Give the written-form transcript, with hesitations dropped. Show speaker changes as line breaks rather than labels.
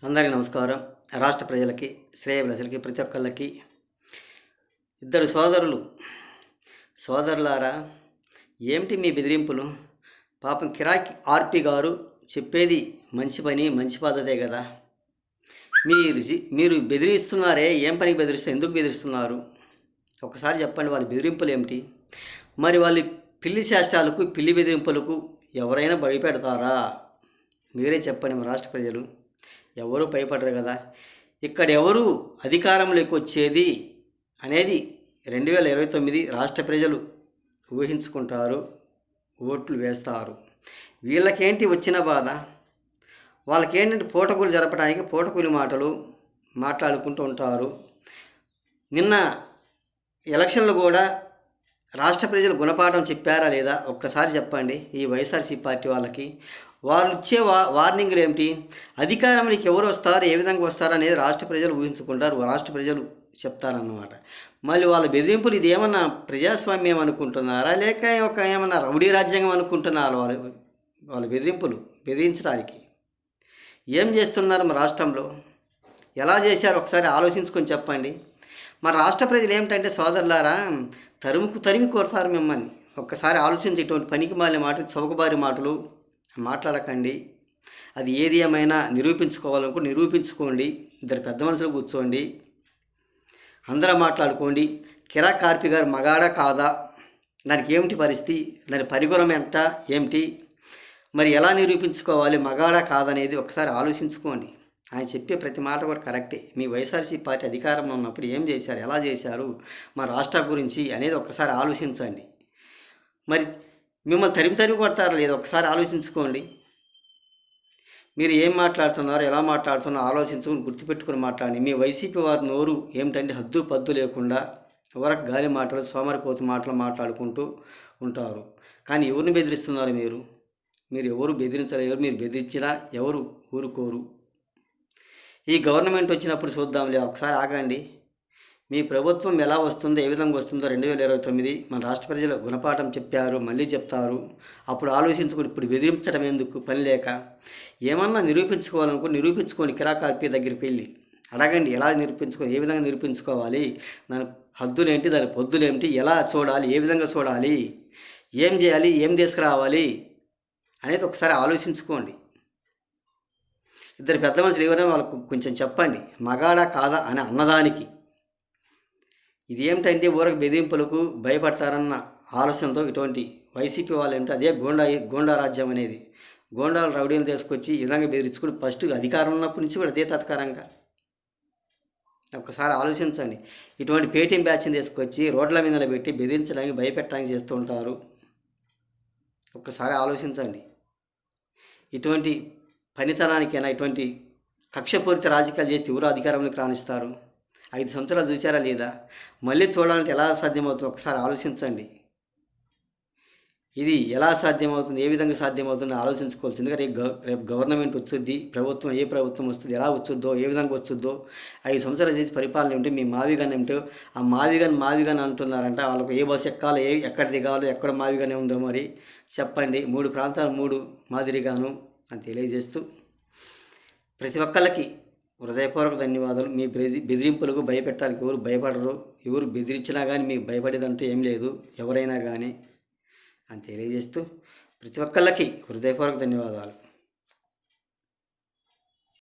అందరికీ నమస్కారం. రాష్ట్ర ప్రజలకి, శ్రేయోభిలాషులకి, ప్రతి ఒక్కళ్ళకి ఇద్దరు సోదరులారా, ఏమిటి మీ బెదిరింపులు? పాపం కిరాక్ ఆర్పి గారు చెప్పేది మంచి పని, మంచి పద్ధతే కదా. మీరు బెదిరిస్తున్నారే, ఏం పనికి బెదిరిస్తారు? ఎందుకు బెదిరిస్తున్నారు? ఒకసారి చెప్పండి, వాళ్ళ బెదిరింపులు ఏమిటి? మరి వాళ్ళ పిల్లి చేష్టాలకు, పిల్లి బెదిరింపులకు ఎవరైనా భయపెడతారా? మీరే చెప్పండి. మా రాష్ట్ర ప్రజలు ఎవరు భయపడరు కదా. ఇక్కడ ఎవరు అధికారంలోకి వచ్చేది అనేది 2029 రాష్ట్ర ప్రజలు ఊహించుకుంటారు, ఓట్లు వేస్తారు. వీళ్ళకేంటి వచ్చిన బాధ? వాళ్ళకేంటంటే పూటకూలు జరపడానికి పూటకూలి మాటలు మాట్లాడుకుంటూ ఉంటారు. నిన్న ఎలక్షన్లు కూడా రాష్ట్ర ప్రజలు గుణపాఠం చెప్పారా లేదా ఒక్కసారి చెప్పండి. ఈ వైఎస్ఆర్సీ పార్టీ వాళ్ళకి వాళ్ళు ఇచ్చే వార్నింగ్లు ఏమిటి? అధికారంలోకి ఎవరు వస్తారు, ఏ విధంగా వస్తారు అనేది రాష్ట్ర ప్రజలు ఊహించుకుంటారు, రాష్ట్ర ప్రజలు చెప్తారన్నమాట. మళ్ళీ వాళ్ళ బెదిరింపులు ఇది ఏమన్నా ప్రజాస్వామ్యం అనుకుంటున్నారా, లేక ఏమన్నా రౌడీ రాజ్యాంగం అనుకుంటున్నారా? వాళ్ళ బెదిరించడానికి ఏం చేస్తున్నారు మన రాష్ట్రంలో? ఎలా చేశారు ఒకసారి ఆలోచించుకొని చెప్పండి. మన రాష్ట్ర ప్రజలు ఏమిటంటే సోదరులారా, తరిమి కొడతారు మిమ్మల్ని. ఒక్కసారి ఆలోచించి ఇటువంటి పనికి మాలిన మాటలు, చౌకబారి మాటలు మాట్లాడకండి. అది ఏది ఏమైనా నిరూపించుకోవాలనుకో నిరూపించుకోండి. ఇద్దరు పెద్ద మనుషులు కూర్చోండి, అందరూ మాట్లాడుకోండి. కిరాక్ కార్పి గారు మగాడా కాదా, దానికి ఏమిటి పరిస్థితి, దాని పరిగుణం ఎంత ఏమిటి, మరి ఎలా నిరూపించుకోవాలి మగాడా కాదనేది ఒకసారి ఆలోచించుకోండి. ఆయన చెప్పే ప్రతి మాట కూడా కరెక్టే. మీ వైఎస్ఆర్సీ పార్టీ అధికారంలో ఉన్నప్పుడు ఏం చేశారు, ఎలా చేశారు మా రాష్ట్ర గురించి అనేది ఒక్కసారి ఆలోచించండి. మరి మిమ్మల్ని తరిమి కొడతారా లేదు ఒకసారి ఆలోచించుకోండి. మీరు ఏం మాట్లాడుతున్నారో, ఎలా మాట్లాడుతున్నారో ఆలోచించుకొని గుర్తుపెట్టుకుని మాట్లాడండి. మీ వైసీపీ వారి నోరు ఏమిటంటే హద్దు పద్దు లేకుండా ఎవరికి గాలి మాటలు, సోమరిపోతు మాటలు మాట్లాడుకుంటూ ఉంటారు. కానీ ఎవరిని బెదిరిస్తున్నారు మీరు ఎవరు బెదిరించలేరు. మీరు బెదిరించినా ఎవరు ఊరుకోరు. ఈ గవర్నమెంట్ వచ్చినప్పుడు చూద్దాంలే, ఒకసారి ఆగండి. మీ ప్రభుత్వం ఎలా వస్తుందో, ఏ విధంగా వస్తుందో 2029 మన రాష్ట్ర ప్రజలు గుణపాఠం చెప్పారు, మళ్ళీ చెప్తారు. అప్పుడు ఆలోచించుకుని ఇప్పుడు బెదిరించడం ఎందుకు? పని లేక ఏమన్నా నిరూపించుకోండి. కిరాక్ ఆర్పి దగ్గరికి వెళ్ళి అడగండి, ఎలా నిరూపించుకోవాలి, ఏ విధంగా నిరూపించుకోవాలి, దాని హద్దులేంటి, దాని పొద్దులేంటి, ఎలా చూడాలి, ఏ విధంగా చూడాలి, ఏం చేయాలి, ఏం తీసుకురావాలి అనేది ఒకసారి ఆలోచించుకోండి. ఇద్దరు పెద్ద మనుషులు ఎవరైనా వాళ్ళకు కొంచెం చెప్పండి, మగాడా కాదా అని అన్నదానికి. ఇది ఏమిటంటే ఊరకు బెదిరింపులకు భయపడతారన్న ఆలోచనతో ఇటువంటి వైసీపీ వాళ్ళు ఏంటో అదే గోండా రాజ్యం అనేది. గోండాలు రౌడీలు తీసుకొచ్చి ఈ విధంగా బెదిరించుకుని ఫస్ట్ అధికారం ఉన్నప్పటి నుంచి కూడా అదే తత్కారంగా. ఒక్కసారి ఆలోచించండి. ఇటువంటి పేటీఎం బ్యాచ్ని తీసుకొచ్చి రోడ్ల మీద పెట్టి బెదిరించడానికి, భయపెట్టడానికి చేస్తూ ఉంటారు. ఒక్కసారి ఆలోచించండి. ఇటువంటి పనితనానికైనా, ఇటువంటి కక్షపూరిత రాజకీయాలు చేస్తే ఎవరు అధికారంలోకి రాణిస్తారు? 5 సంవత్సరాలు చూసారా లేదా? మళ్ళీ చూడాలంటే ఎలా సాధ్యమవుతుంది ఒకసారి ఆలోచించండి. ఇది ఎలా సాధ్యమవుతుంది, ఏ విధంగా సాధ్యమవుతుంది ఆలోచించుకోవాల్సింది. ఎందుకంటే రేపు గవర్నమెంట్ వచ్చుద్ది, ఏ ప్రభుత్వం వస్తుంది, ఎలా వచ్చుద్దో, ఏ విధంగా వచ్చుద్దో. 5 సంవత్సరాలు చేసి పరిపాలన ఉంటే మీ మావిగానే ఉంటే ఆ మావిగాని అంటున్నారంట. వాళ్ళకు ఏ బస్సు ఎక్కాలో, ఎక్కడ దిగాలో, ఎక్కడ మావిగానే ఉందో మరి చెప్పండి. 3 ప్రాంతాలు 3 మాదిరిగాను అని తెలియజేస్తూ ప్రతి ఒక్కళ్ళకి హృదయపూర్వక ధన్యవాదాలు. మీ బెదిరింపులకు భయపెట్టాలి ఎవరు భయపడరు. ఎవరు బెదిరించినా కానీ మీకు భయపడేదంటూ ఏం లేదు, ఎవరైనా కానీ అని తెలియజేస్తూ ప్రతి ఒక్కళ్ళకి హృదయపూర్వక ధన్యవాదాలు.